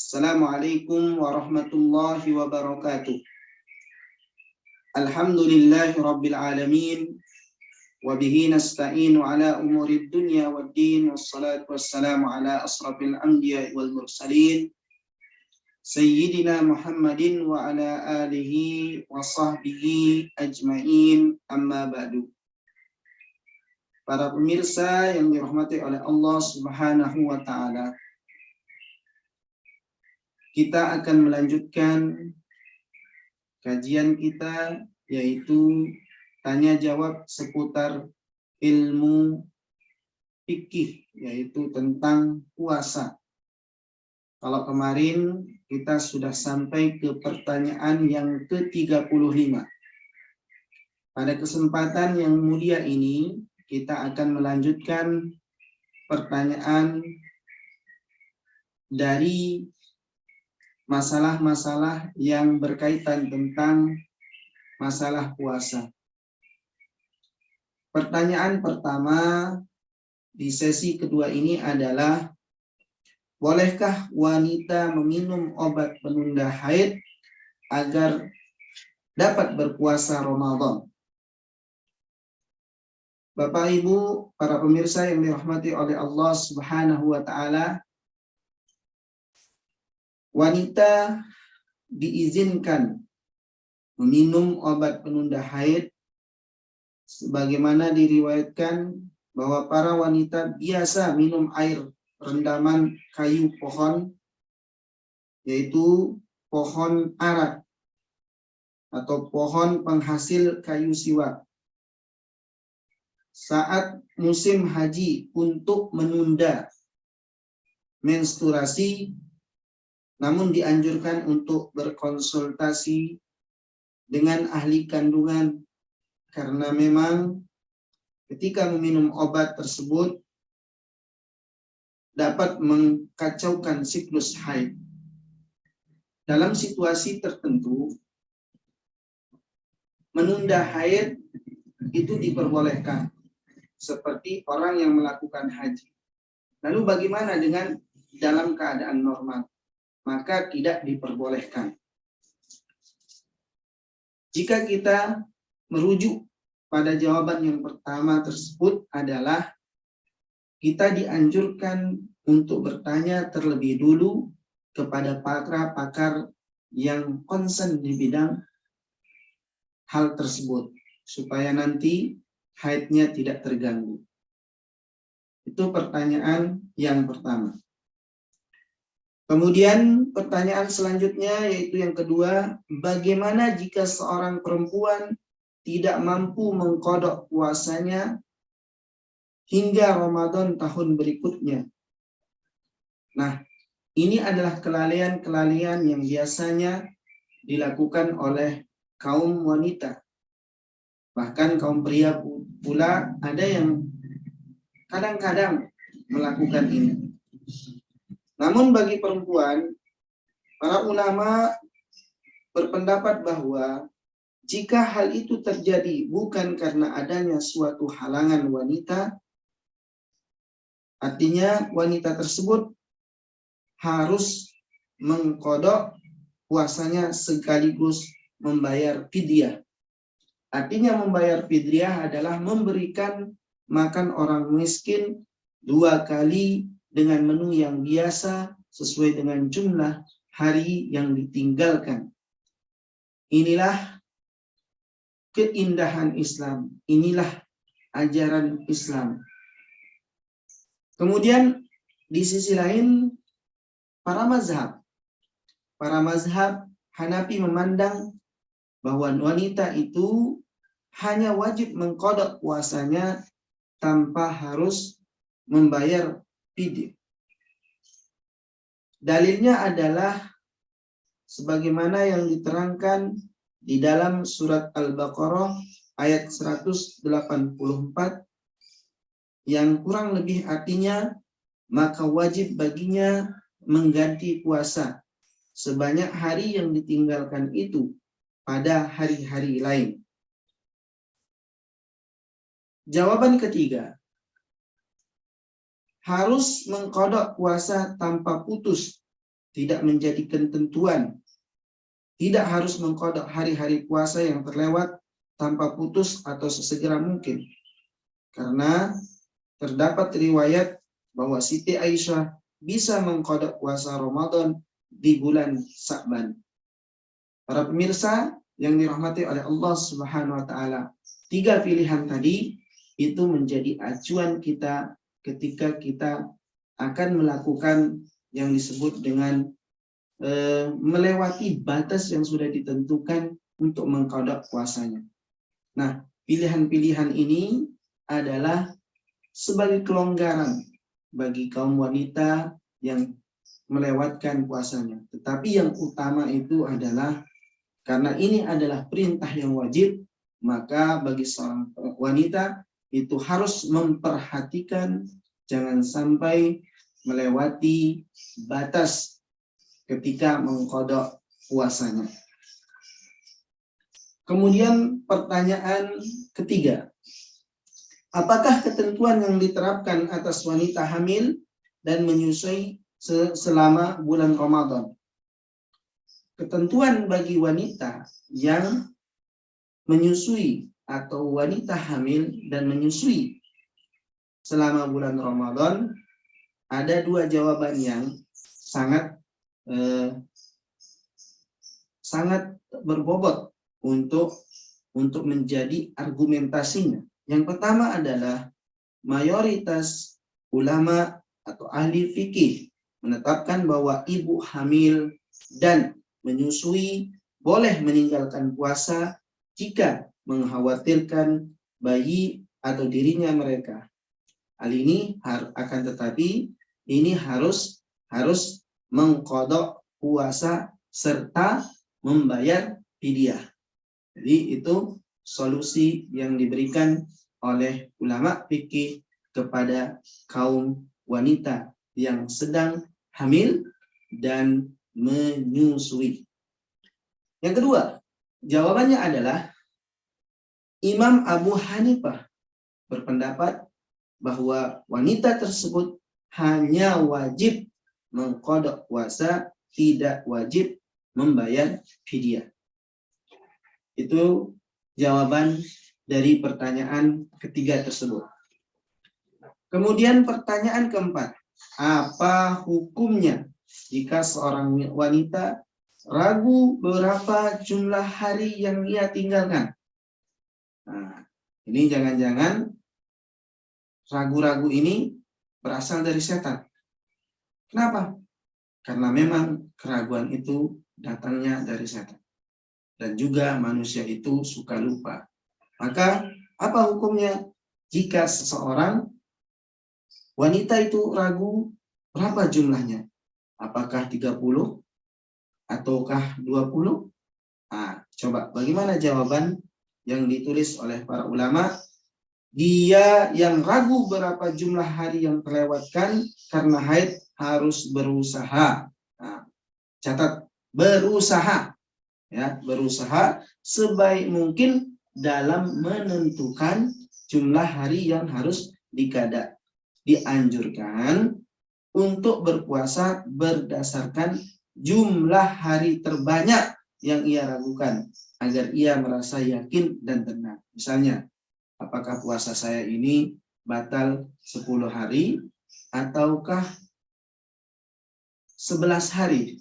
Assalamualaikum warahmatullahi wabarakatuh. Alhamdulillahi rabbil alamin. Wabihi nasta'inu ala umurid dunya waddin. Wassalatu wassalamu ala asrafil anbiya wal mursalin. Sayyidina Muhammadin wa ala alihi wa sahbihi ajma'in, amma ba'du. Para pemirsa yang dirahmati oleh Allah Subhanahu wa ta'ala, kita akan melanjutkan kajian kita, yaitu tanya jawab seputar ilmu fikih, yaitu tentang puasa. Kalau kemarin kita sudah sampai ke pertanyaan yang ke-35. Pada kesempatan yang mulia ini kita akan melanjutkan pertanyaan dari masalah-masalah yang berkaitan tentang masalah puasa. Pertanyaan pertama di sesi kedua ini adalah, bolehkah wanita meminum obat penunda haid agar dapat berpuasa Ramadan? Bapak Ibu, para pemirsa yang dirahmati oleh Allah Subhanahu wa ta'ala, wanita diizinkan meminum obat penunda haid sebagaimana diriwayatkan bahwa para wanita biasa minum air rendaman kayu pohon, yaitu pohon ara atau pohon penghasil kayu siwak, saat musim haji untuk menunda menstruasi, namun dianjurkan untuk berkonsultasi dengan ahli kandungan karena memang ketika meminum obat tersebut dapat mengkacaukan siklus haid. Dalam situasi tertentu, menunda haid itu diperbolehkan, seperti orang yang melakukan haji. Lalu bagaimana dengan dalam keadaan normal? Maka tidak diperbolehkan. Jika kita merujuk pada jawaban yang pertama tersebut adalah, kita dianjurkan untuk bertanya terlebih dulu kepada pakar-pakar yang konsen di bidang hal tersebut, supaya nanti haidnya tidak terganggu. Itu pertanyaan yang pertama. Kemudian pertanyaan selanjutnya, yaitu yang kedua, bagaimana jika seorang perempuan tidak mampu mengqadha puasanya hingga Ramadan tahun berikutnya? Nah, ini adalah kelalaian-kelalaian yang biasanya dilakukan oleh kaum wanita. Bahkan kaum pria pula ada yang kadang-kadang melakukan ini. Namun bagi perempuan, para ulama berpendapat bahwa jika hal itu terjadi bukan karena adanya suatu halangan wanita, artinya wanita tersebut harus mengqadha puasanya sekaligus membayar fidyah. Artinya membayar fidyah adalah memberikan makan orang miskin 2 kali dengan menu yang biasa sesuai dengan jumlah hari yang ditinggalkan. Inilah keindahan Islam, inilah ajaran Islam. Kemudian di sisi lain, para mazhab Hanafi memandang bahwa wanita itu hanya wajib mengqadha puasanya tanpa harus membayar fidyah. Dalilnya adalah sebagaimana yang diterangkan di dalam surat Al-Baqarah ayat 184, yang kurang lebih artinya, maka wajib baginya mengganti puasa sebanyak hari yang ditinggalkan itu pada hari-hari lain. Jawaban ketiga, harus mengqadha puasa tanpa putus tidak menjadi ketentuan. Tidak harus mengqadha hari-hari puasa yang terlewat tanpa putus atau sesegera mungkin. Karena terdapat riwayat bahwa Siti Aisyah bisa mengqadha puasa Ramadan di bulan Sa'ban. Para pemirsa yang dirahmati oleh Allah Subhanahu wa taala, 3 pilihan tadi itu menjadi acuan kita ketika kita akan melakukan yang disebut dengan melewati batas yang sudah ditentukan untuk mengqadha puasanya. Nah, pilihan-pilihan ini adalah sebagai kelonggaran bagi kaum wanita yang melewatkan puasanya. Tetapi yang utama itu adalah karena ini adalah perintah yang wajib, maka bagi seorang wanita itu harus memperhatikan jangan sampai melewati batas ketika mengqadha puasanya. Kemudian pertanyaan ketiga, apakah ketentuan yang diterapkan atas wanita hamil dan menyusui selama bulan Ramadan? Ketentuan bagi wanita yang menyusui atau wanita hamil dan menyusui selama bulan Ramadan, ada 2 jawaban yang sangat berbobot untuk menjadi argumentasinya. Yang pertama adalah mayoritas ulama atau ahli fikih menetapkan bahwa ibu hamil dan menyusui boleh meninggalkan puasa jika mengkhawatirkan bayi atau dirinya mereka. Hal ini akan tetapi ini harus mengqadha puasa serta membayar fidyah. Jadi itu solusi yang diberikan oleh ulama fikih kepada kaum wanita yang sedang hamil dan menyusui. Yang kedua, jawabannya adalah Imam Abu Hanifah berpendapat bahwa wanita tersebut hanya wajib mengqadha puasa, tidak wajib membayar fidyah. Itu jawaban dari pertanyaan ketiga tersebut. Kemudian pertanyaan keempat, apa hukumnya jika seorang wanita ragu berapa jumlah hari yang ia tinggalkan? Nah, ini jangan-jangan ragu-ragu ini berasal dari setan. Kenapa? Karena memang keraguan itu datangnya dari setan. Dan juga manusia itu suka lupa. Maka apa hukumnya jika seseorang wanita itu ragu berapa jumlahnya? Apakah 30 ataukah 20? Nah, coba bagaimana jawaban yang ditulis oleh para ulama? Dia yang ragu berapa jumlah hari yang terlewatkan karena haid harus berusaha. Nah, catat, berusaha. Ya, berusaha sebaik mungkin dalam menentukan jumlah hari yang harus diqadha. Dianjurkan untuk berpuasa berdasarkan jumlah hari terbanyak yang ia ragukan agar ia merasa yakin dan tenang. Misalnya, apakah puasa saya ini batal 10 hari ataukah 11 hari?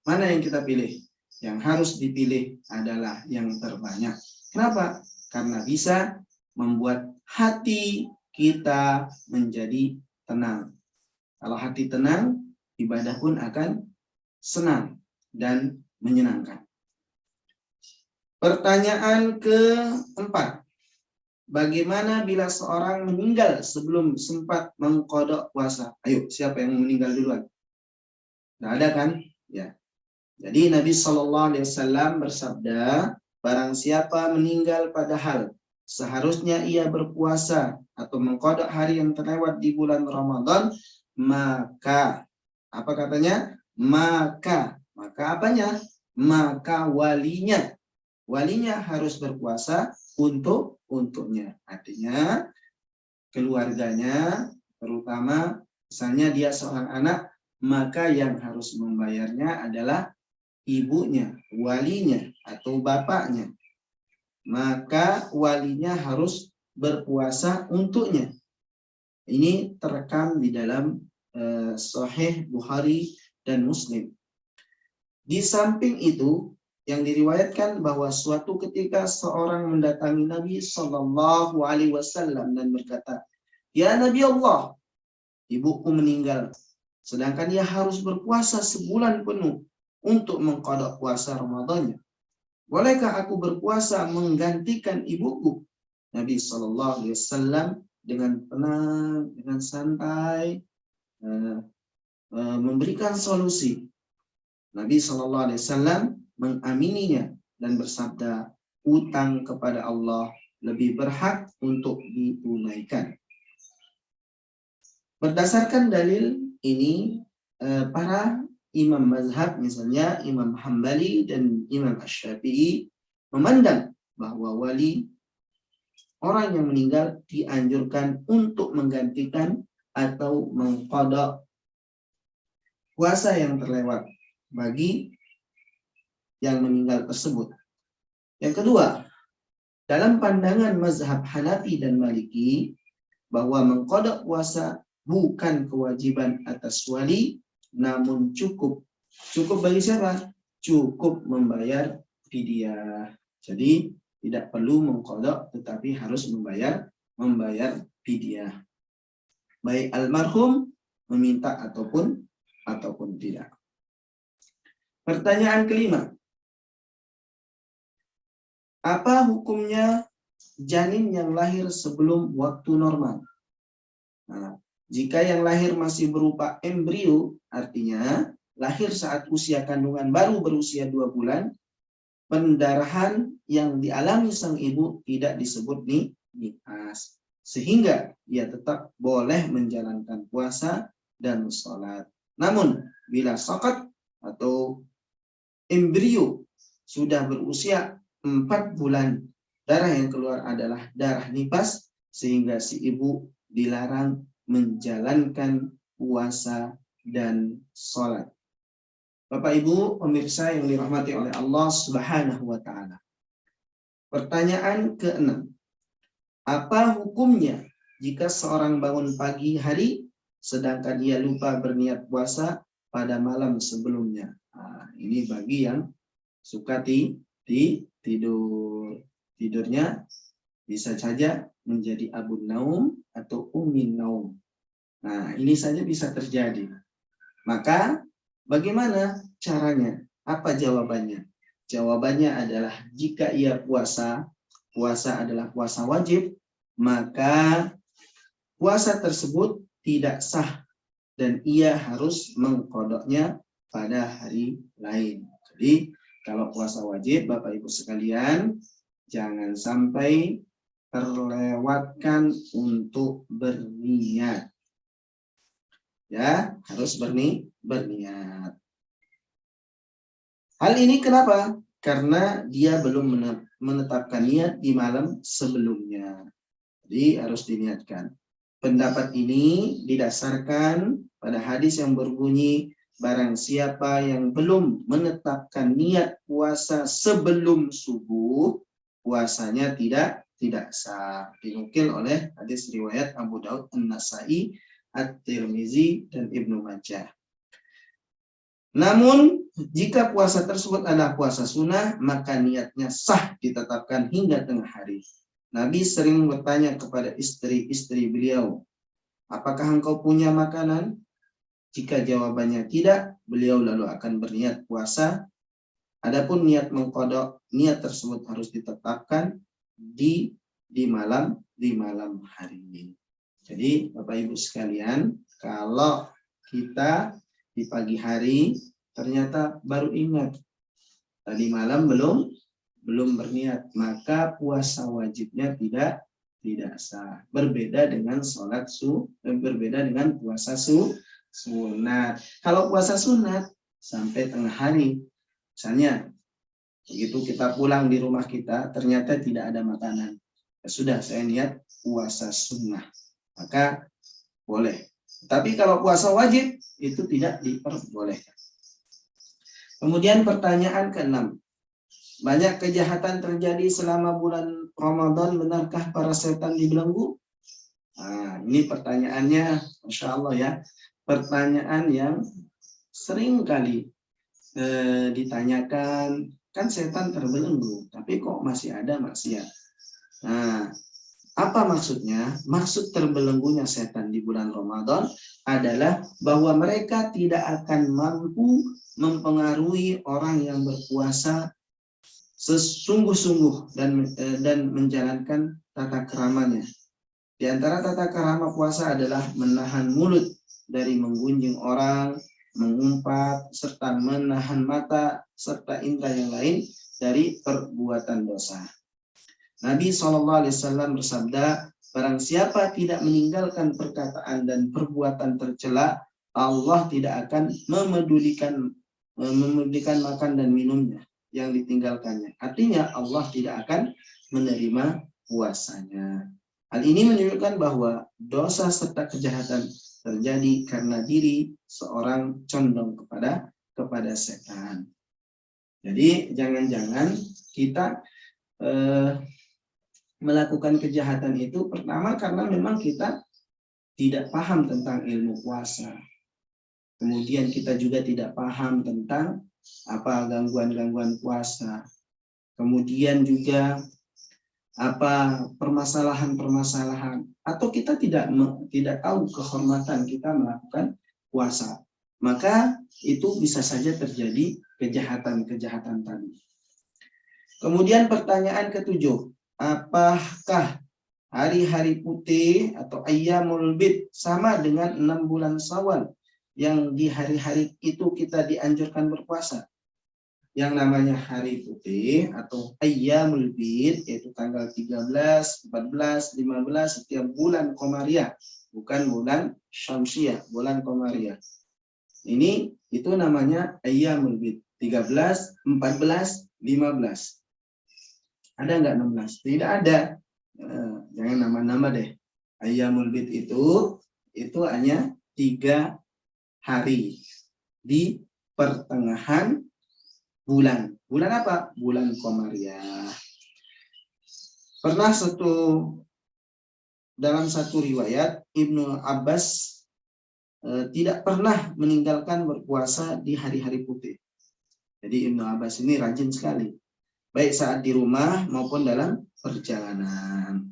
Mana yang kita pilih? Yang harus dipilih adalah yang terbanyak. Kenapa? Karena bisa membuat hati kita menjadi tenang. Kalau hati tenang, ibadah pun akan senang dan menyenangkan. Pertanyaan keempat. Bagaimana bila seorang meninggal sebelum sempat mengqadha puasa? Ayo, siapa yang meninggal duluan? Tidak ada kan? Ya. Jadi Nabi SAW bersabda, barang siapa meninggal padahal seharusnya ia berpuasa atau mengqadha hari yang terlewat di bulan Ramadan, maka apa katanya? Maka apanya? Maka walinya harus berpuasa untuknya. Artinya keluarganya, terutama misalnya dia seorang anak, maka yang harus membayarnya adalah ibunya, walinya, atau bapaknya. Maka walinya harus berpuasa untuknya. Ini terekam di dalam Sahih Bukhari dan Muslim. Di samping itu, yang diriwayatkan bahwa suatu ketika seorang mendatangi Nabi Shallallahu Alaihi Wasallam dan berkata, "Ya Nabi Allah, ibuku meninggal, sedangkan dia harus berpuasa sebulan penuh untuk mengqadha puasa Ramadannya. Bolehkah aku berpuasa menggantikan ibuku?" Nabi Shallallahu Alaihi Wasallam dengan tenang, dengan santai memberikan solusi. Nabi Shallallahu Alaihi Wasallam mengamininya dan bersabda, "Utang kepada Allah lebih berhak untuk ditunaikan." Berdasarkan dalil ini, para imam mazhab, misalnya Imam Hambali dan Imam Asy-Syafi'i, memandang bahwa wali orang yang meninggal dianjurkan untuk menggantikan atau mengqadha puasa yang terlewat bagi yang meninggal tersebut. Yang kedua, dalam pandangan mazhab Hanafi dan Maliki, bahwa mengqadha puasa bukan kewajiban atas wali, namun cukup bagi siapa? Cukup membayar fidyah. Jadi tidak perlu mengqadha, tetapi harus membayar fidyah. Baik almarhum meminta ataupun tidak. Pertanyaan kelima. Apa hukumnya janin yang lahir sebelum waktu normal? Nah, jika yang lahir masih berupa embrio, artinya lahir saat usia kandungan baru berusia 2 bulan, pendarahan yang dialami sang ibu tidak disebut nifas, sehingga ia tetap boleh menjalankan puasa dan sholat. Namun, bila saqat atau embrio sudah berusia 4 bulan, darah yang keluar adalah darah nifas, sehingga si ibu dilarang menjalankan puasa dan sholat. Bapak Ibu pemirsa yang dirahmati oleh Allah Subhanahu wa Ta'ala. Pertanyaan ke-6. Apa hukumnya jika seorang bangun pagi hari sedangkan ia lupa berniat puasa pada malam sebelumnya? Nah, ini bagi yang suka tidur. Tidurnya bisa saja menjadi abun naum atau ummin naum. Nah, ini saja bisa terjadi. Maka bagaimana caranya? Apa jawabannya? Jawabannya adalah jika ia puasa adalah puasa wajib, maka puasa tersebut tidak sah dan ia harus mengqadhanya pada hari lain. Jadi kalau puasa wajib, Bapak Ibu sekalian, jangan sampai terlewatkan untuk berniat. Ya, harus berniat. Hal ini kenapa? Karena dia belum menetapkan niat di malam sebelumnya. Jadi harus diniatkan. Pendapat ini didasarkan pada hadis yang berbunyi, barang siapa yang belum menetapkan niat puasa sebelum subuh, puasanya tidak sah. Dinukil oleh hadis riwayat Abu Daud, An-Nasai, At-Tirmizi, dan Ibnu Majah. Namun, jika puasa tersebut adalah puasa sunnah, maka niatnya sah ditetapkan hingga tengah hari. Nabi sering bertanya kepada istri-istri beliau, "Apakah engkau punya makanan?" Jika jawabannya tidak, beliau lalu akan berniat puasa. Adapun niat mengqadha, niat tersebut harus ditetapkan di malam hari ini. Jadi Bapak Ibu sekalian, kalau kita di pagi hari ternyata baru ingat tadi malam belum berniat, maka puasa wajibnya tidak sah. Berbeda dengan berbeda dengan puasa sunat. Kalau puasa sunat sampai tengah hari, misalnya begitu kita pulang di rumah kita ternyata tidak ada makanan, ya sudah, saya niat puasa sunnah, maka boleh Tapi kalau puasa wajib itu tidak diperbolehkan. Kemudian pertanyaan ke-6. Banyak kejahatan terjadi selama bulan Ramadan, benarkah para setan dibelenggu? Nah, ini pertanyaannya, Masya Allah ya. Pertanyaan yang sering kali ditanyakan, kan setan terbelenggu, tapi kok masih ada maksiat? Nah, apa maksudnya? Maksud terbelenggunya setan di bulan Ramadan adalah bahwa mereka tidak akan mampu mempengaruhi orang yang berpuasa sesungguh-sungguh dan menjalankan tata keramanya. Di antara tata kerama puasa adalah menahan mulut dari menggunjing orang, mengumpat, serta menahan mata serta indera yang lain dari perbuatan dosa. Nabi SAW bersabda, barang siapa tidak meninggalkan perkataan dan perbuatan tercela, Allah tidak akan memedulikan makan dan minumnya yang ditinggalkannya. Artinya Allah tidak akan menerima puasanya. Hal ini menunjukkan bahwa dosa serta kejahatan terjadi karena diri seorang condong kepada setan. Jadi jangan-jangan kita melakukan kejahatan itu pertama karena memang kita tidak paham tentang ilmu puasa. Kemudian kita juga tidak paham tentang apa gangguan-gangguan puasa. Kemudian juga apa permasalahan-permasalahan, atau kita tidak tahu kehormatan kita melakukan puasa, maka itu bisa saja terjadi kejahatan-kejahatan tadi. Kemudian pertanyaan ke-7, apakah hari-hari putih atau ayyamul bid sama dengan 6 bulan Syawal yang di hari-hari itu kita dianjurkan berpuasa? Yang namanya hari putih atau ayyamul bid yaitu tanggal 13, 14, 15 setiap bulan Komariah, bukan bulan Syamsiah, bulan Komariah. Ini itu namanya ayyamul bid, 13, 14, 15. Ada enggak 16? Tidak ada. Jangan nama-nama deh. Ayyamul bid itu hanya 3 hari di pertengahan bulan. Bulan apa? Bulan Komariah. Pernah dalam satu riwayat Ibnu Abbas tidak pernah meninggalkan berpuasa di hari-hari putih. Jadi Ibnu Abbas ini rajin sekali, baik saat di rumah maupun dalam perjalanan.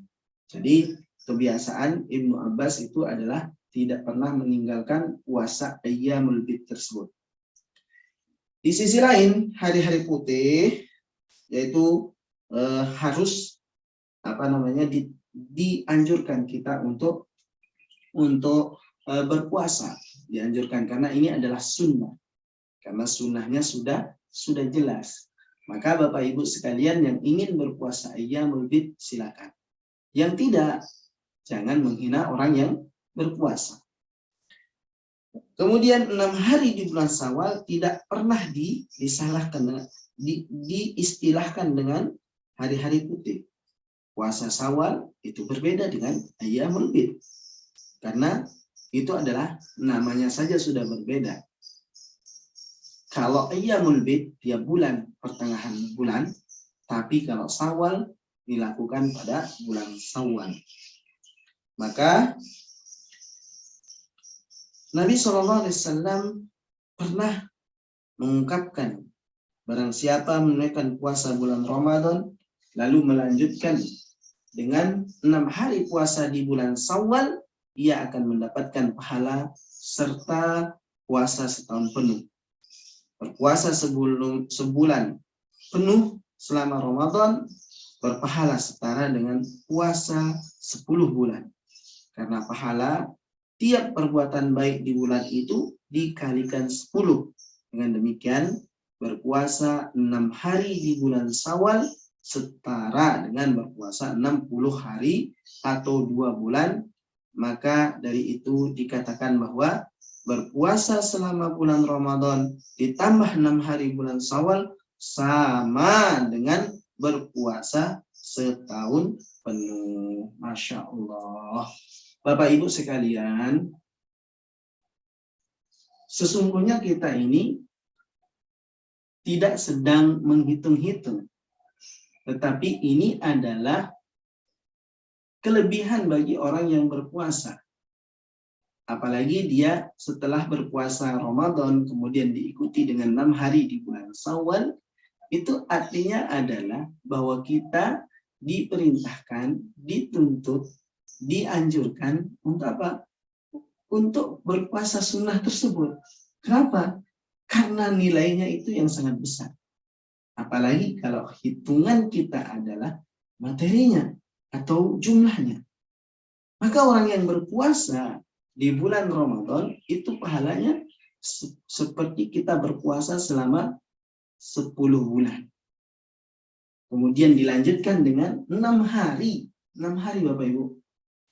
Jadi kebiasaan Ibnu Abbas itu adalah tidak pernah meninggalkan puasa ayyamul bid tersebut. Di sisi lain, hari-hari putih yaitu harus dianjurkan kita untuk berpuasa, dianjurkan karena ini adalah sunnah. Karena sunnahnya sudah jelas. Maka Bapak Ibu sekalian yang ingin berpuasa ayyamul bid silakan. Yang tidak, jangan menghina orang yang berpuasa. Kemudian 6 hari di bulan Syawal tidak pernah diistilahkan dengan hari-hari putih. Puasa Syawal itu berbeda dengan ayyamul bid. Karena itu adalah namanya saja sudah berbeda. Kalau ayyamul bid tiap bulan, pertengahan bulan, tapi kalau Syawal dilakukan pada bulan Syawal. Maka Nabi SAW pernah mengungkapkan, barang siapa menunaikan puasa bulan Ramadan, lalu melanjutkan dengan 6 hari puasa di bulan Syawal, ia akan mendapatkan pahala serta puasa setahun penuh. Berpuasa sebulan penuh selama Ramadan, berpahala setara dengan puasa 10 bulan. Karena pahala tiap perbuatan baik di bulan itu dikalikan 10. Dengan demikian, berpuasa 6 hari di bulan Syawal setara dengan berpuasa 60 hari atau 2 bulan. Maka dari itu dikatakan bahwa berpuasa selama bulan Ramadan ditambah 6 hari bulan Syawal sama dengan berpuasa setahun penuh. Masya Allah. Bapak Ibu sekalian, sesungguhnya kita ini tidak sedang menghitung-hitung, tetapi ini adalah kelebihan bagi orang yang berpuasa. Apalagi dia setelah berpuasa Ramadan, kemudian diikuti dengan 6 hari di bulan Syawal, itu artinya adalah bahwa kita diperintahkan, dituntut, dianjurkan untuk apa? Untuk berpuasa sunnah tersebut. Kenapa? Karena nilainya itu yang sangat besar. Apalagi kalau hitungan kita adalah materinya atau jumlahnya. Maka orang yang berpuasa di bulan Ramadan itu pahalanya seperti kita berpuasa selama 10 bulan. Kemudian dilanjutkan dengan 6 hari. 6 hari Bapak Ibu.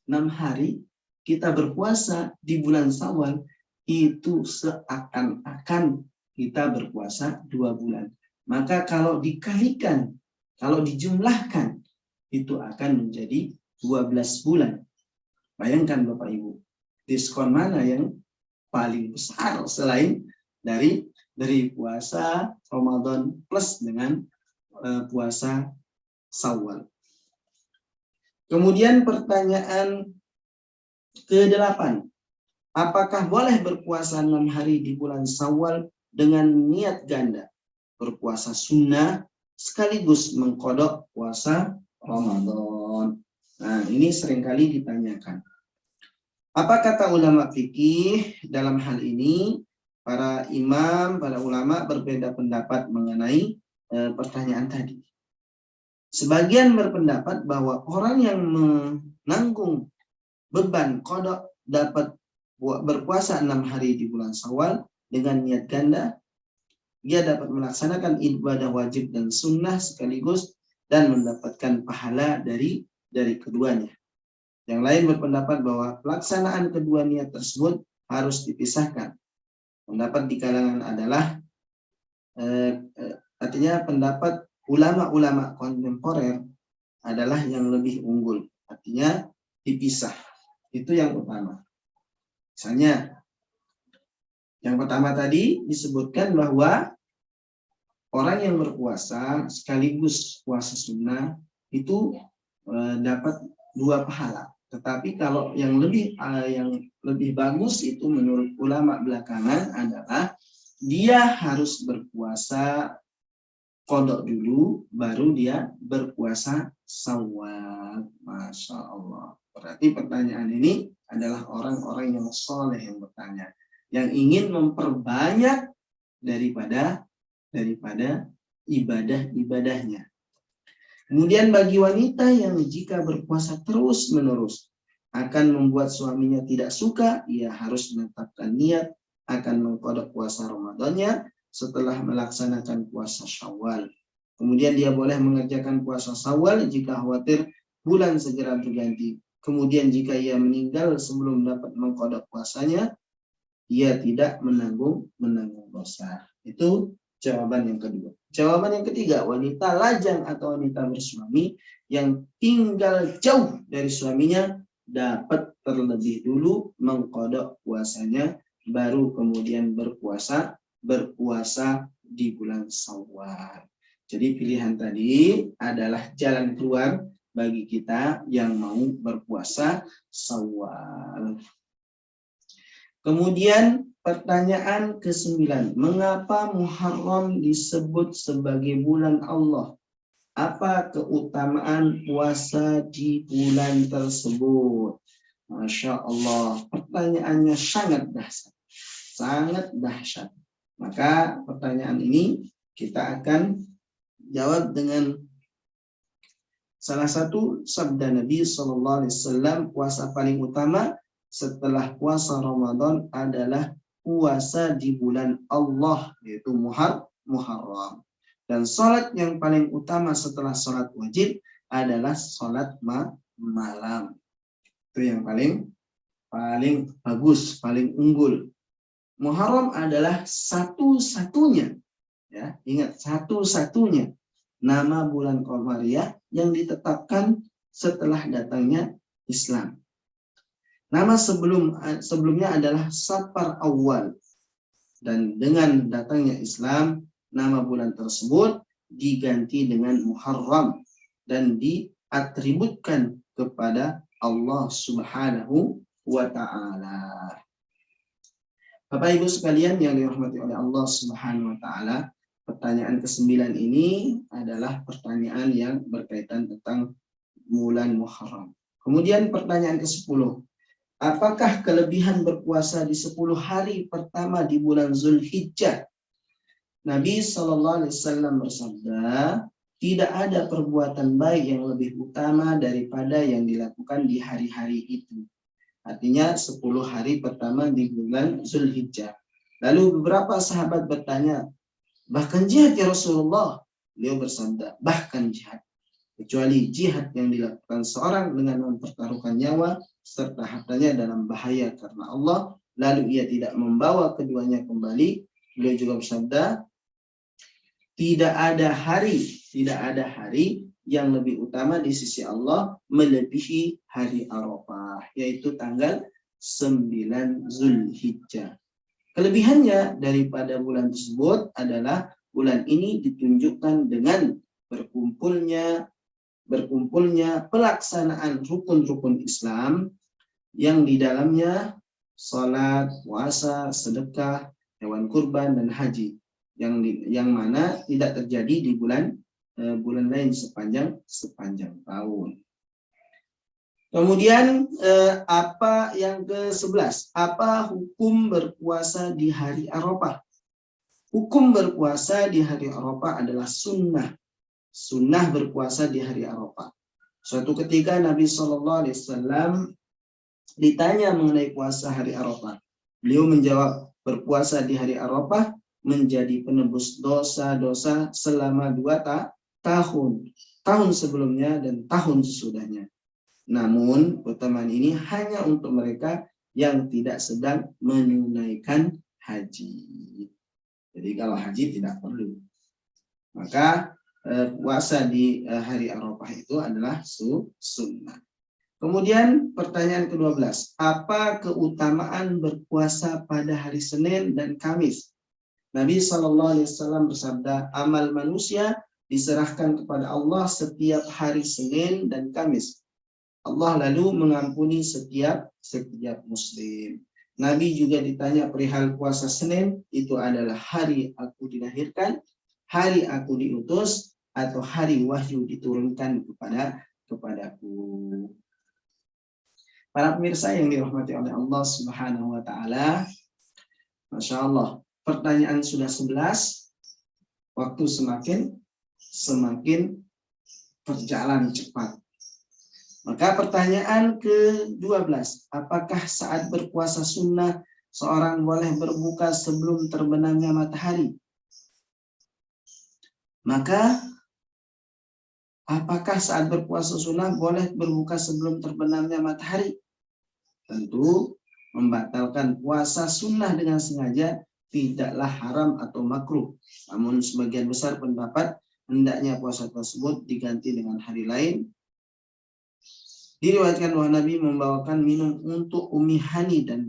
6 hari kita berpuasa di bulan Syawal itu seakan-akan kita berpuasa 2 bulan. Maka kalau dikalikan, kalau dijumlahkan, itu akan menjadi 12 bulan. Bayangkan Bapak Ibu, diskon mana yang paling besar selain dari puasa Ramadan plus dengan puasa Syawal. Kemudian pertanyaan ke-8. Apakah boleh berpuasa 6 hari di bulan Syawal dengan niat ganda? Berpuasa sunnah sekaligus mengkodok puasa Ramadan. Nah, ini seringkali ditanyakan. Apa kata ulama fikih dalam hal ini? Para imam, para ulama berbeda pendapat mengenai pertanyaan tadi. Sebagian berpendapat bahwa orang yang menanggung beban qada dapat berpuasa 6 hari di bulan Syawal dengan niat ganda. Dia dapat melaksanakan ibadah wajib dan sunnah sekaligus dan mendapatkan pahala dari keduanya. Yang lain berpendapat bahwa pelaksanaan kedua niat tersebut harus dipisahkan. Pendapat di kalangan adalah artinya pendapat ulama-ulama kontemporer adalah yang lebih unggul. Artinya dipisah. Itu yang utama. Misalnya, yang pertama tadi disebutkan bahwa orang yang berpuasa sekaligus puasa sunnah itu dapat 2 pahala. Tetapi kalau yang lebih bagus itu menurut ulama belakangan adalah dia harus berpuasa qada dulu, baru dia berpuasa Syawal. Masya Allah. Berarti pertanyaan ini adalah orang-orang yang soleh yang bertanya, yang ingin memperbanyak daripada ibadah-ibadahnya. Kemudian bagi wanita yang jika berpuasa terus-menerus akan membuat suaminya tidak suka, ia harus menetapkan niat akan mengqada puasa Ramadannya setelah melaksanakan puasa Syawal. Kemudian dia boleh mengerjakan puasa Syawal jika khawatir bulan segera berganti. Kemudian jika ia meninggal sebelum dapat mengqada puasanya, ia tidak menanggung dosa. Itu jawaban yang kedua. Jawaban yang ketiga, wanita lajang atau wanita bersuami yang tinggal jauh dari suaminya dapat terlebih dulu mengqada puasanya, baru kemudian berpuasa di bulan Syawal. Jadi pilihan tadi adalah jalan keluar bagi kita yang mau berpuasa Syawal. Kemudian pertanyaan ke-9, mengapa Muharram disebut sebagai bulan Allah? Apa keutamaan puasa di bulan tersebut? Masya Allah, pertanyaannya sangat dahsyat. Maka pertanyaan ini kita akan jawab dengan salah satu sabda Nabi SAW, puasa paling utama setelah puasa Ramadan adalah puasa di bulan Allah, yaitu Muharram. Dan sholat yang paling utama setelah sholat wajib adalah sholat malam. Itu yang paling bagus, paling unggul. Muharram adalah satu-satunya, ya, ingat, satu-satunya nama bulan Qamariyah yang ditetapkan setelah datangnya Islam. Nama sebelumnya adalah Safar Awal. Dan dengan datangnya Islam, nama bulan tersebut diganti dengan Muharram dan diatributkan kepada Allah Subhanahu wa Ta'ala. Bapak Ibu sekalian yang dirahmati oleh Allah Subhanahu wa Ta'ala, pertanyaan ke-9 ini adalah pertanyaan yang berkaitan tentang bulan Muharram. Kemudian pertanyaan ke-10, apakah kelebihan berpuasa di 10 hari pertama di bulan Zulhijjah? Nabi SAW bersabda, tidak ada perbuatan baik yang lebih utama daripada yang dilakukan di hari-hari itu. Artinya 10 hari pertama di bulan Zulhijjah. Lalu beberapa sahabat bertanya, bahkan jihad ya Rasulullah? Beliau bersabda, bahkan jihad. Kecuali jihad yang dilakukan seorang dengan mempertaruhkan nyawa serta hartanya dalam bahaya karena Allah, lalu ia tidak membawa keduanya kembali. Beliau juga bersabda, tidak ada hari yang lebih utama di sisi Allah melebihi hari Arafah, yaitu tanggal 9 Zulhijjah. Kelebihannya daripada bulan tersebut adalah bulan ini ditunjukkan dengan berkumpulnya pelaksanaan rukun-rukun Islam yang di dalamnya salat, puasa, sedekah, hewan kurban, dan haji, yang mana tidak terjadi di bulan lain sepanjang tahun. Kemudian apa yang ke-11? Apa hukum berpuasa di hari Arafah? Hukum berpuasa di hari Arafah adalah sunnah. Sunnah berpuasa di hari Arafah. Suatu ketika Nabi SAW ditanya mengenai puasa hari Arafah. Beliau menjawab, berpuasa di hari Arafah menjadi penebus dosa-dosa selama 2 tahun sebelumnya dan tahun sesudahnya. Namun keutamaan ini hanya untuk mereka yang tidak sedang menunaikan haji. Jadi kalau haji tidak perlu. Maka puasa di hari Arafah itu adalah sunnah. Kemudian pertanyaan ke-12, apa keutamaan berpuasa pada hari Senin dan Kamis? Nabi SAW bersabda, amal manusia diserahkan kepada Allah setiap hari Senin dan Kamis. Allah lalu mengampuni setiap muslim. Nabi juga ditanya perihal puasa Senin, itu adalah hari aku dilahirkan, hari aku diutus, atau hari wahyu diturunkan kepadaku. Para pemirsa yang dirahmati oleh Allah Subhanahu wa Ta'ala, Masya Allah, pertanyaan sudah 11, waktu semakin berjalan cepat. Maka pertanyaan ke-12, apakah saat berpuasa sunnah seorang boleh berbuka sebelum terbenamnya matahari? Maka apakah saat berpuasa sunnah boleh berbuka sebelum terbenamnya matahari? Tentu membatalkan puasa sunnah dengan sengaja tidaklah haram atau makruh. Namun sebagian besar pendapat hendaknya puasa tersebut diganti dengan hari lain. Diriwayatkan bahwa Nabi membawakan minum untuk Ummi Hani dan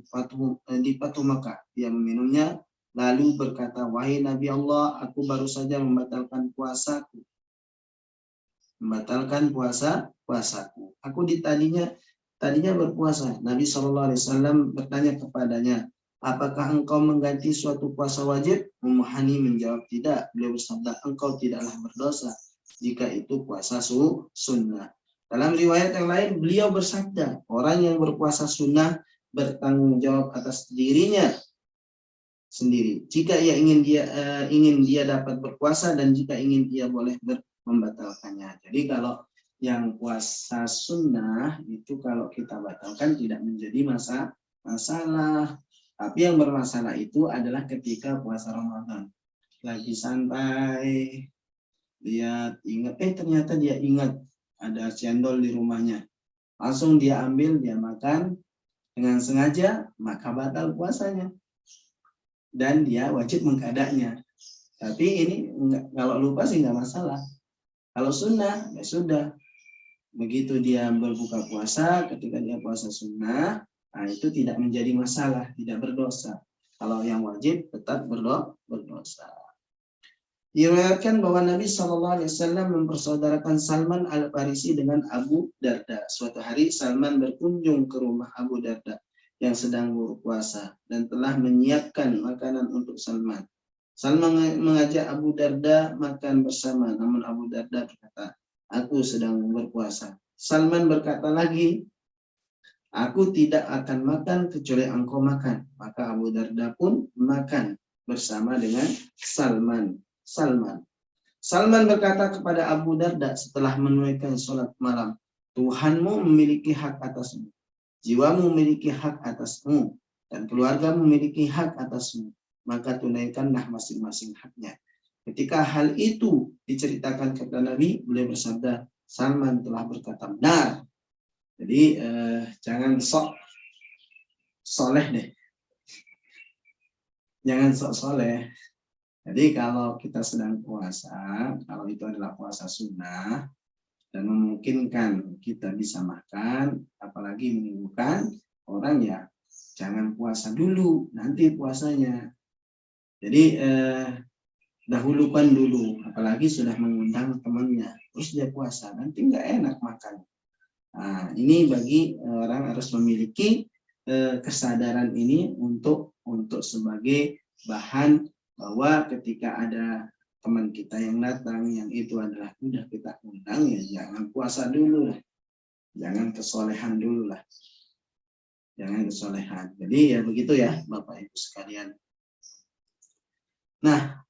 di Fatu Makkah. Dia meminumnya lalu berkata, wahai Nabi Allah, aku baru saja membatalkan puasaku. Aku tadinya berpuasa. Nabi SAW bertanya kepadanya, apakah engkau mengganti suatu puasa wajib? Ummu Hani menjawab tidak. Beliau bersabda, engkau tidaklah berdosa jika itu puasa sunnah. Dalam riwayat yang lain, beliau bersabda, orang yang berpuasa sunnah bertanggung jawab atas dirinya sendiri. Jika ia ingin dia dapat berpuasa dan jika ingin dia boleh membatalkannya. Jadi kalau yang puasa sunnah itu kalau kita batalkan tidak menjadi masalah. Tapi yang bermasalah itu adalah ketika puasa Ramadan. Lagi santai, ternyata dia ingat ada cendol di rumahnya. Langsung dia ambil, dia makan dengan sengaja, maka batal puasanya. Dan dia wajib mengkadanya. Tapi ini kalau lupa sih nggak masalah. Kalau sunnah, ya sudah. Begitu dia berbuka puasa, ketika dia puasa sunnah, nah itu tidak menjadi masalah, tidak berdosa. Kalau yang wajib tetap berdosa. Diriwayatkan bahwa Nabi SAW mempersaudarakan Salman Al-Farisi dengan Abu Darda. Suatu hari Salman berkunjung ke rumah Abu Darda yang sedang berpuasa dan telah menyiapkan makanan untuk Salman. Salman mengajak Abu Darda makan bersama, namun Abu Darda berkata, "Aku sedang berpuasa." Salman berkata lagi, "Aku tidak akan makan kecuali engkau makan." Maka Abu Darda pun makan bersama dengan Salman. Salman berkata kepada Abu Darda setelah menunaikan sholat malam, "Tuhanmu memiliki hak atasmu, jiwamu memiliki hak atasmu, dan keluargamu memiliki hak atasmu. Maka tunaikanlah masing-masing haknya." Ketika hal itu diceritakan kepada Nabi, beliau bersabda, "Salman telah berkata benar." Jadi jangan sok soleh deh, jangan sok soleh. Jadi kalau kita sedang puasa, kalau itu adalah puasa sunnah dan memungkinkan kita bisa makan, apalagi menyembuhkan orang, ya jangan puasa dulu, nanti puasanya. Jadi dahulukan dulu, apalagi sudah mengundang temannya, terus dia puasa, nanti nggak enak makan. Nah, ini bagi orang harus memiliki kesadaran ini untuk sebagai bahan bahwa ketika ada teman kita yang datang yang itu adalah udah kita undang, ya jangan puasa dulu lah, jangan kesolehan dulu lah, jangan kesolehan. Jadi ya begitu ya Bapak Ibu sekalian. Nah,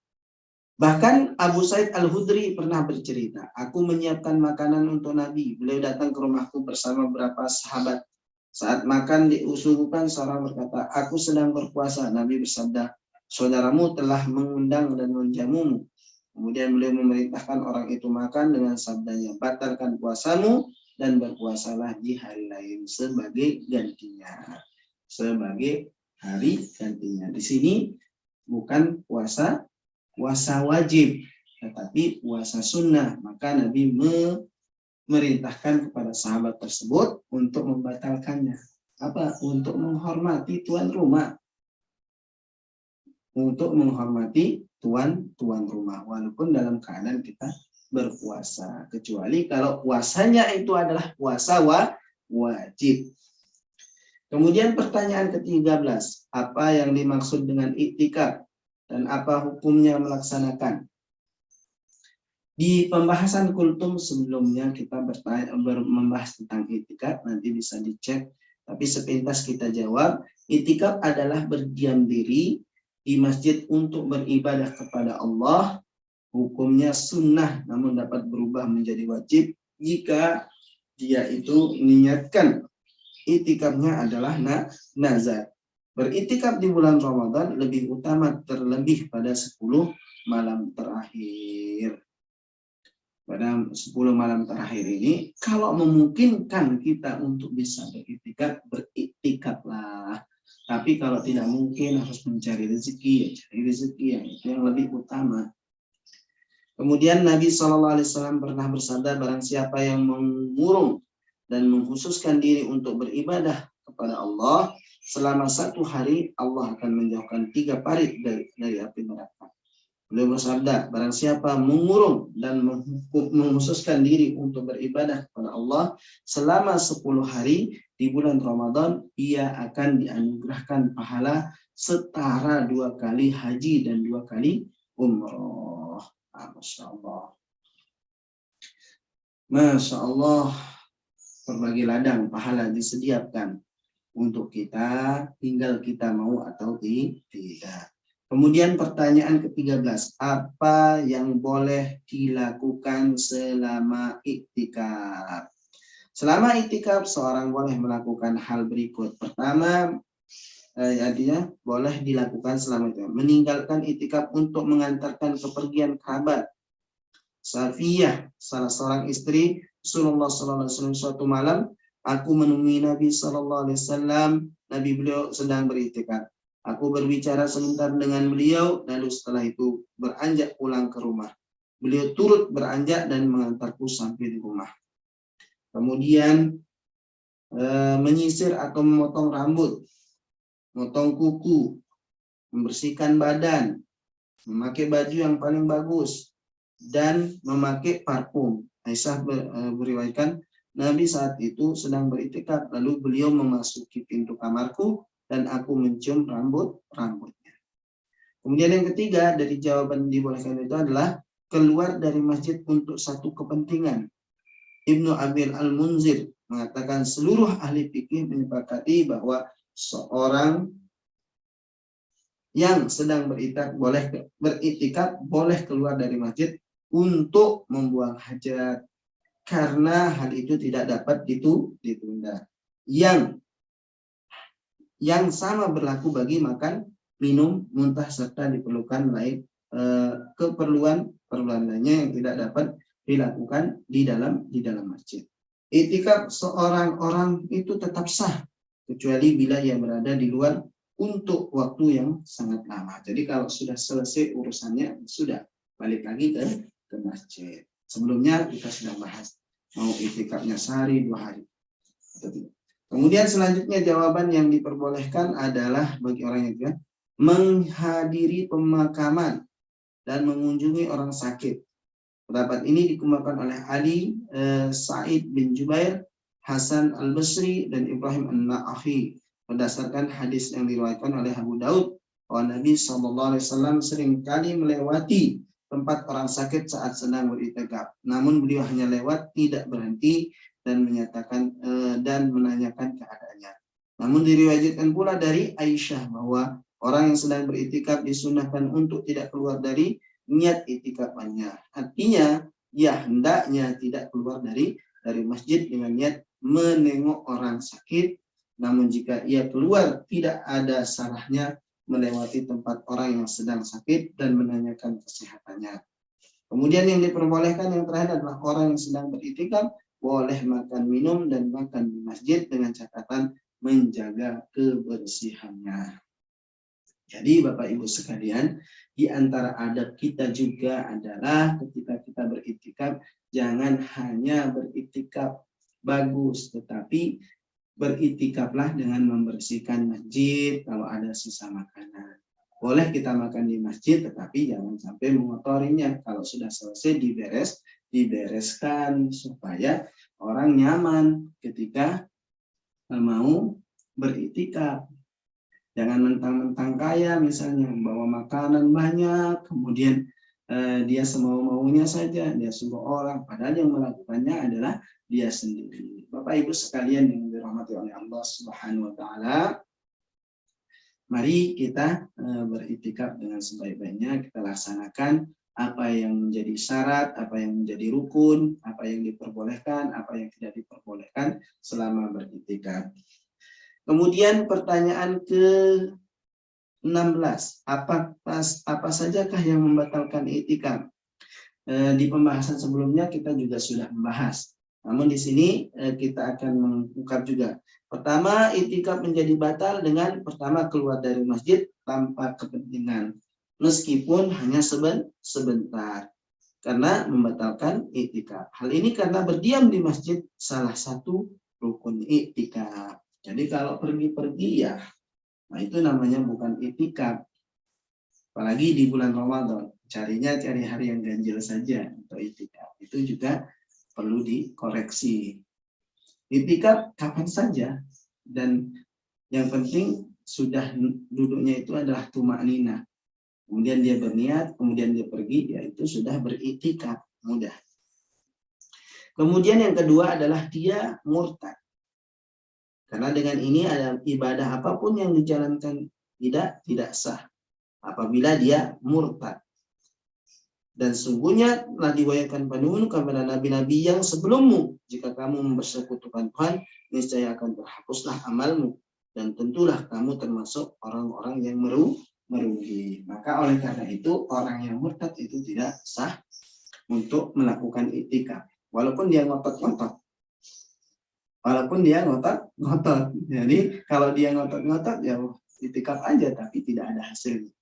bahkan Abu Sa'id Al-Hudri pernah bercerita, "Aku menyiapkan makanan untuk Nabi. Beliau datang ke rumahku bersama beberapa sahabat. Saat makan diusulkan seorang berkata, 'Aku sedang berpuasa.' Nabi bersabda, 'Saudaramu telah mengundang dan menjamumu.' Kemudian beliau memerintahkan orang itu makan dengan sabdanya, 'Batalkan puasamu dan berpuasalah di hari lain sebagai gantinya.'" Sebagai hari gantinya. Di sini bukan puasa wajib, tetapi puasa sunnah. Maka Nabi memerintahkan kepada sahabat tersebut untuk membatalkannya. Apa? Untuk menghormati tuan rumah. Untuk menghormati tuan rumah, walaupun dalam keadaan kita berpuasa. Kecuali kalau puasanya itu adalah puasa wajib. Kemudian pertanyaan ke-13, apa yang dimaksud dengan iktikaf dan apa hukumnya melaksanakan? Di pembahasan kultum sebelumnya kita membahas tentang iktikaf, nanti bisa dicek. Tapi sepintas kita jawab, iktikaf adalah berdiam diri di masjid untuk beribadah kepada Allah. Hukumnya sunnah, namun dapat berubah menjadi wajib jika dia itu niatkan iktikafnya adalah nazar. Beriktikaf di bulan Ramadan lebih utama, terlebih pada 10 malam terakhir. Pada 10 malam terakhir ini, kalau memungkinkan kita untuk bisa beriktikaflah. Tapi kalau tidak mungkin, harus mencari rezeki, cari rezeki yang itu yang lebih utama. Kemudian Nabi SAW pernah bersabda, barang siapa yang mengurung dan mengkhususkan diri untuk beribadah kepada Allah selama 1 hari, Allah akan menjauhkan 3 parit dari api neraka. Beliau bersabda, barang siapa mengurung dan mengkhususkan diri untuk beribadah kepada Allah selama 10 hari di bulan Ramadan, ia akan dianugerahkan pahala setara 2 kali haji dan 2 kali umroh. Masya Allah. Masya Allah, berbagai ladang pahala disediakan untuk kita, tinggal kita mau atau tidak. Kemudian pertanyaan ke-13, apa yang boleh dilakukan selama iktikaf? Selama iktikaf seorang boleh melakukan hal berikut. Pertama, artinya boleh dilakukan selama itu, meninggalkan iktikaf untuk mengantarkan kepergian kerabat. Safiyah, salah seorang istri Rasulullah SAW, suatu malam aku menemui Nabi SAW. Nabi beliau sedang beriktikaf. Aku berbicara sebentar dengan beliau, lalu setelah itu beranjak pulang ke rumah. Beliau turut beranjak dan mengantarku sampai di rumah. Kemudian menyisir atau memotong rambut, memotong kuku, membersihkan badan, memakai baju yang paling bagus, dan memakai parfum. Aisyah beriwayatkan Nabi saat itu sedang beriktikaf, lalu beliau memasuki pintu kamarku dan aku mencium rambutnya. Kemudian yang ketiga dari jawaban dibolehkan itu adalah keluar dari masjid untuk satu kepentingan. Ibnu Abil Al-Munzir mengatakan seluruh ahli fikih menyepakati bahwa seorang yang sedang beriktikaf boleh keluar dari masjid untuk membuang hajat karena hal itu tidak dapat ditunda. Yang sama berlaku bagi makan, minum, muntah serta diperlukan lain keperluan lainnya yang tidak dapat dilakukan di dalam masjid. Iktikaf seorang orang itu tetap sah kecuali bila ia berada di luar untuk waktu yang sangat lama. Jadi kalau sudah selesai urusannya sudah balik lagi ke masjid. Sebelumnya kita sudah bahas mau iktikafnya sehari 2 hari atau tidak. Kemudian selanjutnya jawaban yang diperbolehkan adalah bagi orang yang tidak menghadiri pemakaman dan mengunjungi orang sakit. Pendapat ini dikemukakan oleh Ali, Sa'id bin Jubair, Hasan Al-Basri, dan Ibrahim An-Na'ahi berdasarkan hadis yang diriwayatkan oleh Abu Daud bahwa Nabi SAW seringkali melewati tempat orang sakit saat sedang beriktikaf. Namun beliau hanya lewat, tidak berhenti dan menyatakan dan menanyakan keadaannya. Namun diriwayatkan pula dari Aisyah bahwa orang yang sedang beriktikaf disunahkan untuk tidak keluar dari niat iktikafannya. Artinya, ya hendaknya tidak keluar dari masjid dengan niat menengok orang sakit. Namun jika ia keluar, tidak ada salahnya melewati tempat orang yang sedang sakit dan menanyakan kesehatannya. Kemudian yang diperbolehkan yang terakhir adalah orang yang sedang beriktikaf boleh makan, minum, dan makan di masjid dengan catatan menjaga kebersihannya. Jadi Bapak Ibu sekalian, di antara adab kita juga adalah ketika kita beriktikaf, jangan hanya beriktikaf bagus, tetapi beriktikaflah dengan membersihkan masjid kalau ada sisa makanan. Boleh kita makan di masjid, tetapi jangan sampai mengotorinya. Kalau sudah selesai dibereskan supaya orang nyaman ketika mau beriktikaf. Jangan mentang-mentang kaya misalnya bawa makanan banyak, kemudian dia semau-maunya saja, dia suruh orang, padahal yang melakukannya adalah dia sendiri. Bapak Ibu sekalian yang dirahmati oleh Allah Subhanahu wa taala, mari kita beriktikaf dengan sebaik-baiknya, kita laksanakan apa yang menjadi syarat, apa yang menjadi rukun, apa yang diperbolehkan, apa yang tidak diperbolehkan selama beriktikaf. Kemudian pertanyaan ke-16, apa sajakah yang membatalkan iktikaf? Di pembahasan sebelumnya kita juga sudah membahas. Namun di sini kita akan mengungkap juga. Pertama, iktikaf menjadi batal dengan pertama keluar dari masjid tanpa kepentingan, meskipun hanya sebentar, karena membatalkan iktikaf. Hal ini karena berdiam di masjid salah satu rukun iktikaf. Jadi kalau pergi-pergi ya, nah itu namanya bukan iktikaf. Apalagi di bulan Ramadan, cari hari yang ganjil saja untuk iktikaf. Itu juga perlu dikoreksi. Iktikaf kapan saja, dan yang penting sudah duduknya itu adalah tumakninah. Kemudian dia berniat, kemudian dia pergi, ya itu sudah beriktikaf, mudah. Kemudian yang kedua adalah dia murtad. Karena dengan ini ada ibadah apapun yang dijalankan tidak sah apabila dia murtad. Dan sungguhnya telah diwahyukan penuh kepada nabi-nabi yang sebelummu, jika kamu mempersekutukan Tuhan, niscaya akan terhapuslah amalmu, dan tentulah kamu termasuk orang-orang yang merugi. Maka oleh karena itu orang yang murtad itu tidak sah untuk melakukan iktikaf, walaupun dia ngotot-ngotot. Jadi kalau dia ngotot-ngotot ya iktikaf aja tapi tidak ada hasilnya.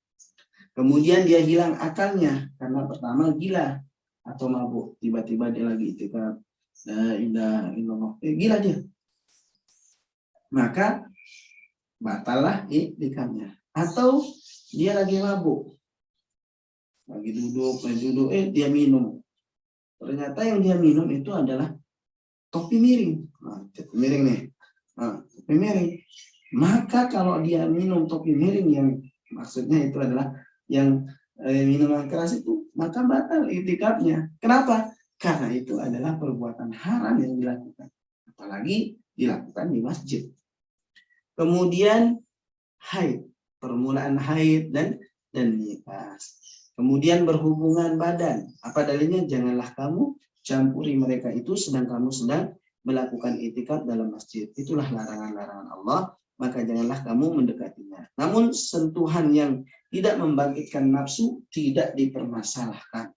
Kemudian dia hilang akalnya karena pertama gila atau mabuk, tiba-tiba dia lagi iktikaf, gila dia. Maka batallah iktikafnya. Atau dia lagi mabuk, lagi duduk, dia minum. Ternyata yang dia minum itu adalah topi miring. Nah, topi miring nih. Nah, topi miring. Maka kalau dia minum topi miring yang maksudnya itu adalah yang minuman keras itu, maka batal iktikafnya. Kenapa? Karena itu adalah perbuatan haram yang dilakukan. Apalagi dilakukan di masjid. Kemudian haid, permulaan haid dan nifas. Kemudian berhubungan badan. Apa dalilnya? Janganlah kamu campuri mereka itu sedang kamu sedang melakukan iktikaf dalam masjid. Itulah larangan-larangan Allah, maka janganlah kamu mendekatinya. Namun sentuhan yang tidak membangkitkan nafsu tidak dipermasalahkan.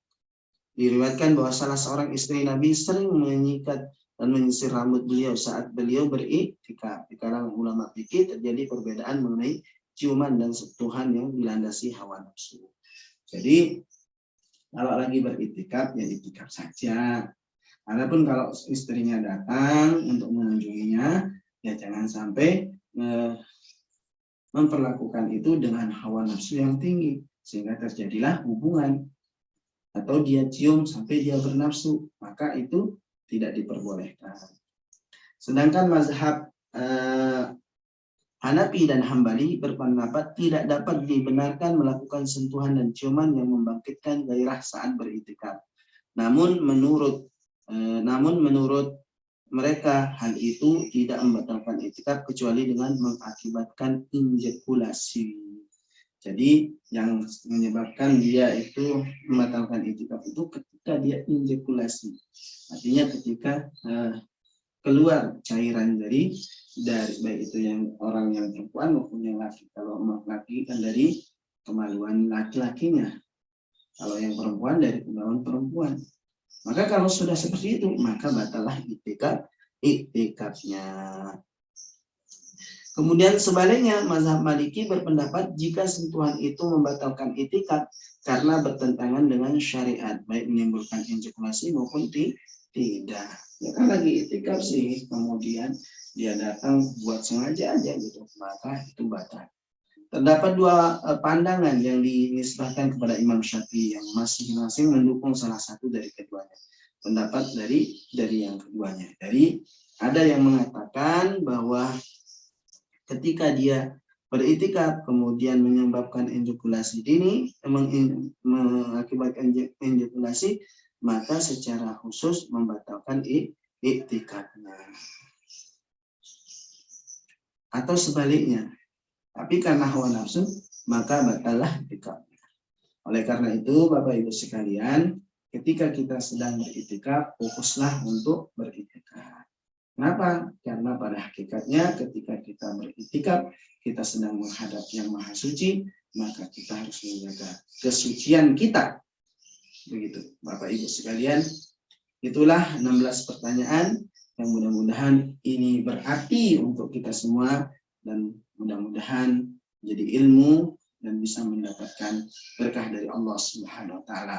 Diriwayatkan bahwa salah seorang istri Nabi sering menyikat dan menyisir rambut beliau saat beliau beriktikaf. Di kalangan ulama fikih terjadi perbedaan mengenai ciuman dan sentuhan yang dilandasi hawa nafsu. Jadi kalau lagi beriktikaf ya iktikaf saja. Adapun kalau istrinya datang untuk mengunjunginya, ya jangan sampai memperlakukan itu dengan hawa nafsu yang tinggi sehingga terjadilah hubungan atau dia cium sampai dia bernafsu, maka itu tidak diperbolehkan. Sedangkan mazhab Hanafi dan Hambali berpendapat tidak dapat dibenarkan melakukan sentuhan dan ciuman yang membangkitkan gairah saat beriktikaf. Namun menurut mereka hal itu tidak membatalkan iktikaf kecuali dengan mengakibatkan injekulasi. Jadi yang menyebabkan dia itu membatalkan iktikaf itu ketika dia injekulasi. Artinya ketika keluar cairan dari baik itu yang orang yang perempuan maupun yang laki. Kalau laki kan dari kemaluan laki-lakinya. Kalau yang perempuan dari kemaluan perempuan. Maka kalau sudah seperti itu, maka batallah iktikafnya. Kemudian sebaliknya, mazhab Maliki berpendapat jika sentuhan itu membatalkan iktikaf karena bertentangan dengan syariat, baik menimbulkan ejakulasi maupun tidak. Ya kan lagi iktikaf sih, kemudian dia datang buat sengaja aja gitu, maka itu batal. Terdapat dua pandangan yang dinisbahkan kepada Imam Syafi'i yang masing-masing mendukung salah satu dari keduanya. Pendapat dari yang keduanya. Dari ada yang mengatakan bahwa ketika dia beriktikaf kemudian menyebabkan ejakulasi dini, mengakibatkan ejakulasi, maka secara khusus membatalkan iktikafnya. Atau sebaliknya, tapi karena hawa nafsu, maka batallah iktikafnya. Oleh karena itu, Bapak Ibu sekalian, ketika kita sedang beriktikaf, fokuslah untuk beriktikaf. Kenapa? Karena pada hakikatnya ketika kita beriktikaf, kita sedang menghadap Yang Maha Suci, maka kita harus menjaga kesucian kita. Begitu, Bapak Ibu sekalian. Itulah 16 pertanyaan yang mudah-mudahan ini berarti untuk kita semua dan mudah-mudahan menjadi ilmu dan bisa mendapatkan berkah dari Allah Subhanahu wa taala.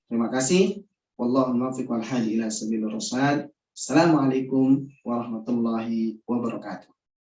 Terima kasih. Wallahu muwaffiq wal hadi ila sabilir rasyad. Assalamualaikum warahmatullahi wabarakatuh.